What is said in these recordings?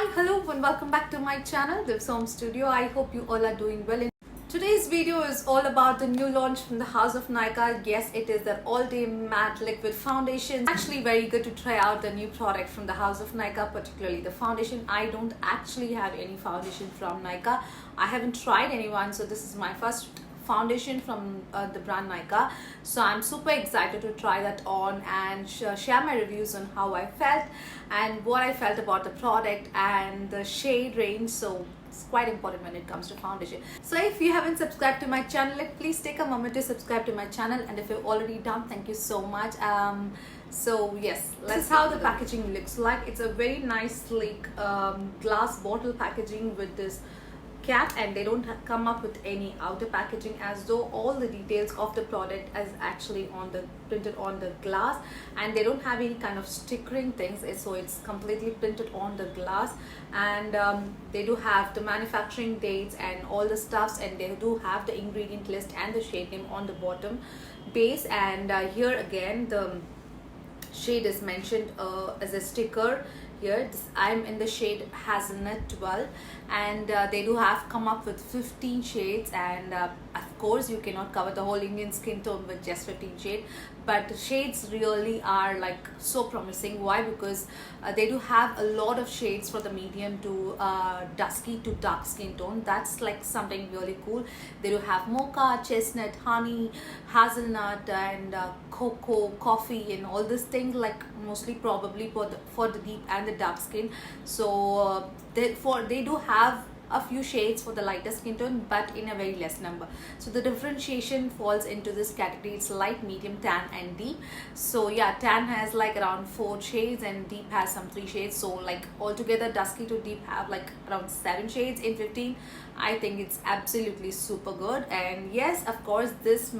Hi, hello and welcome back to my channel divzhomestudio. I hope you all are doing well. Today's video is all about the new launch from the house of NYKAA. Yes, it is the all-day matte liquid foundation. It's actually very good to try out the new product from the house of NYKAA, particularly the foundation. I don't actually have any foundation from NYKAA. I haven't tried anyone, so this is my first foundation from the brand NYKAA. So I'm super excited to try that on and share my reviews on how I felt and what I felt about the product and the shade range. So it's quite important when it comes to foundation. So if you haven't subscribed to my channel, please take a moment to subscribe to my channel, and if you've already done, thank you so much. So yes, this is how the packaging looks like. It's a very nice sleek glass bottle packaging with this cap, and they don't come up with any outer packaging, as though all the details of the product is actually printed on the glass, and they don't have any kind of stickering things, so it's completely printed on the glass. And they do have the manufacturing dates and all the stuffs, and they do have the ingredient list and the shade name on the bottom base. And here again the shade is mentioned as a sticker. Here I'm in the shade Hazelnut 12, and they do have come up with 15 shades, and of course you cannot cover the whole Indian skin tone with just 15 shades, but the shades really are like so promising. Why? Because they do have a lot of shades for the medium to dusky to dark skin tone. That's like something really cool. They do have mocha, chestnut, honey, hazelnut, and cocoa, coffee, and all these things, like mostly probably for the deep and the dark skin. So they do have a few shades for the lighter skin tone, but in a very less number. So the differentiation falls into this category. It's light, medium, tan, and deep. So yeah, tan has like around 4 shades and deep has some 3 shades. So like altogether dusky to deep have like around 7 shades in 15. I think it's absolutely super good. And yes, of course, this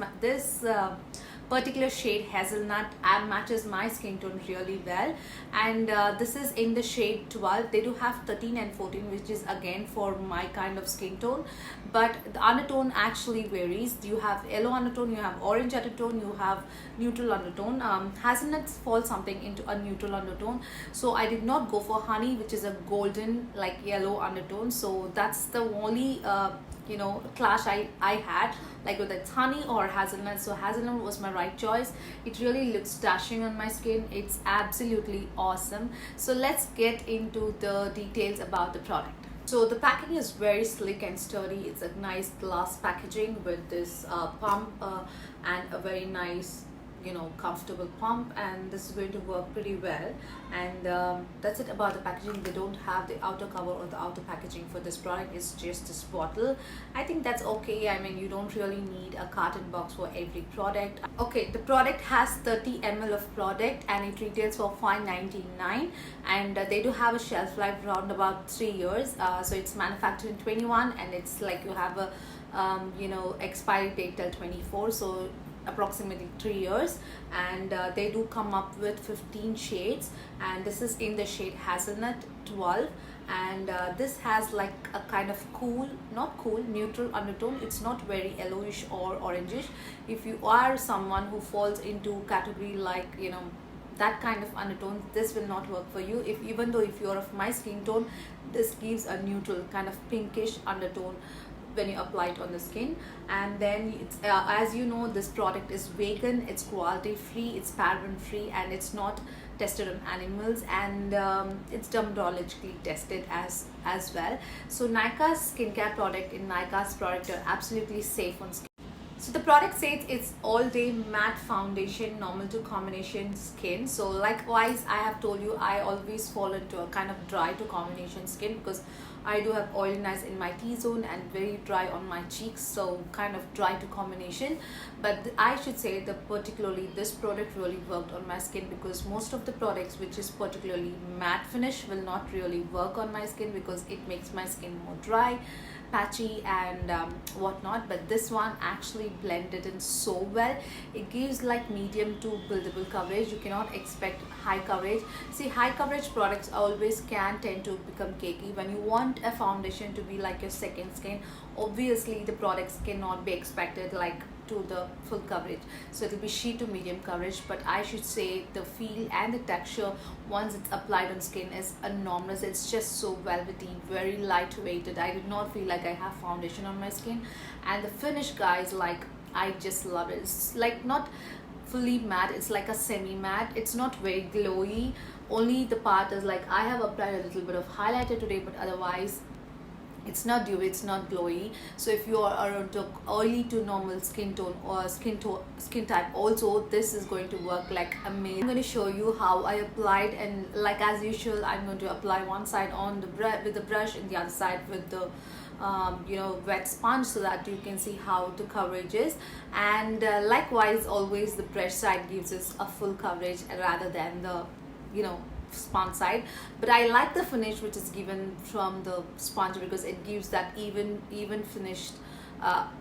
particular shade Hazelnut matches my skin tone really well, and this is in the shade 12. They do have 13 and 14, which is again for my kind of skin tone, but the undertone actually varies. You have yellow undertone, you have orange undertone, you have neutral undertone. Hazelnut falls something into a neutral undertone, so I did not go for honey, which is a golden like yellow undertone. So that's the only clash I had, like whether it's honey or hazelnut. So hazelnut was my right choice. It really looks dashing on my skin. It's absolutely awesome. So let's get into the details about the product. So the packaging is very slick and sturdy. It's a nice glass packaging with this pump and a very nice comfortable pump, and this is going to work pretty well. And that's it about the packaging. They don't have the outer cover or the outer packaging for this product. It's just this bottle. I think that's okay. I mean, you don't really need a carton box for every product. Okay, the product has 30 ml of product, and it retails for $5.99, and they do have a shelf life around about 3 years. So it's manufactured in 21, and it's like you have a expiry date till 24, so approximately 3 years. And they do come up with 15 shades, and this is in the shade Hazelnut 12, and this has like a kind of neutral undertone. It's not very yellowish or orangish. If you are someone who falls into category like that kind of undertone, this will not work for you. Even though if you're of my skin tone, this gives a neutral kind of pinkish undertone when you apply it on the skin. And then it's, as you know, this product is vegan, it's cruelty free, it's paraben free, and it's not tested on animals, and it's dermatologically tested as well. So NYKAA's skincare product in NYKAA's product are absolutely safe on skin. So the product says it's all day matte foundation, normal to combination skin. So likewise, I have told you I always fall into a kind of dry to combination skin, because I do have oiliness in my T-zone and very dry on my cheeks, so kind of dry to combination. But I should say that particularly this product really worked on my skin, because most of the products which is particularly matte finish will not really work on my skin, because it makes my skin more dry, patchy, and whatnot. But this one actually blended in so well. It gives like medium to buildable coverage. You cannot expect high coverage. See, high coverage products always can tend to become cakey. When you want a foundation to be like your second skin, obviously the products cannot be expected like to the full coverage, so it'll be sheet to medium coverage. But I should say the feel and the texture once it's applied on skin is enormous. It's just so velvety, very lightweighted. I did not feel like I have foundation on my skin. And the finish, guys, like, I just love it. It's like not fully matte, it's like a semi matte. It's not very glowy, only the part is like I have applied a little bit of highlighter today, but otherwise it's not dewy, it's not glowy. So if you are into oily to normal skin tone or skin type also, this is going to work like amazing. I'm going to show you how I applied, and like as usual, I'm going to apply one side on the with the brush and the other side with the wet sponge, so that you can see how the coverage is. And likewise, always the brush side gives us a full coverage rather than the sponge side. But I like the finish which is given from the sponge because it gives that even finished.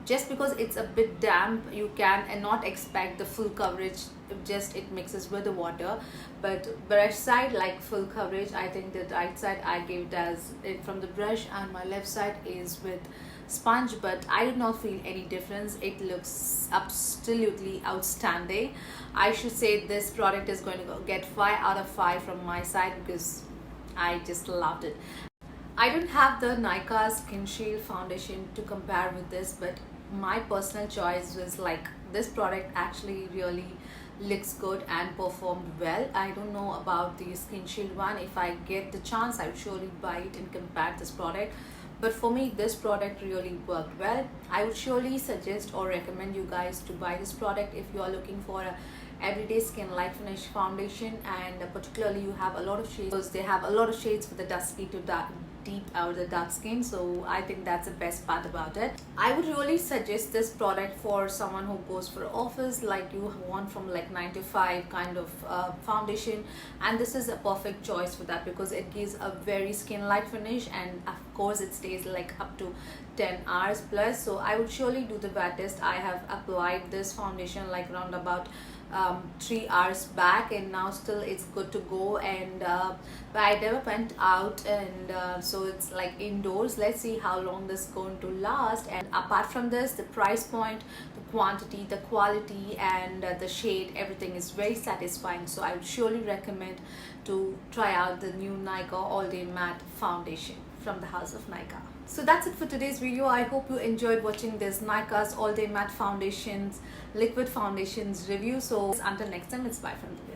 Just because it's a bit damp, you can and not expect the full coverage, just it mixes with the water. But brush side, like full coverage. I think the right side I gave it as it from the brush, and my left side is with sponge, but I did not feel any difference. It looks absolutely outstanding. I should say this product is going to get 5 out of 5 from my side because I just loved it. I don't have the NYKAA Skin Shield foundation to compare with this, but my personal choice was like this product actually really looks good and performed well. I don't know about the Skin Shield one. If I get the chance, I would surely buy it and compare this product. But for me, this product really worked well. I would surely suggest or recommend you guys to buy this product if you are looking for a everyday skin light finish foundation, and particularly you have a lot of shades, because they have a lot of shades for the dusky to deep out the dark skin. So I think that's the best part about it. I would really suggest this product for someone who goes for office, like you want from like 9 to 5 kind of foundation, and this is a perfect choice for that because it gives a very skin light finish, and of course it stays like up to 10 hours plus. So I would surely do the wet test. I have applied this foundation like around about 3 hours back, and now still it's good to go. And but I never went out, and so it's like indoors. Let's see how long this is going to last. And apart from this, the price point, the quantity, the quality, and the shade, everything is very satisfying. So I would surely recommend to try out the new NYKAA All Day Matte Foundation from the house of NYKAA. So that's it for today's video. I hope you enjoyed watching this NYKAA's All Day Matte Foundations, Liquid Foundations review. So until next time, it's bye from the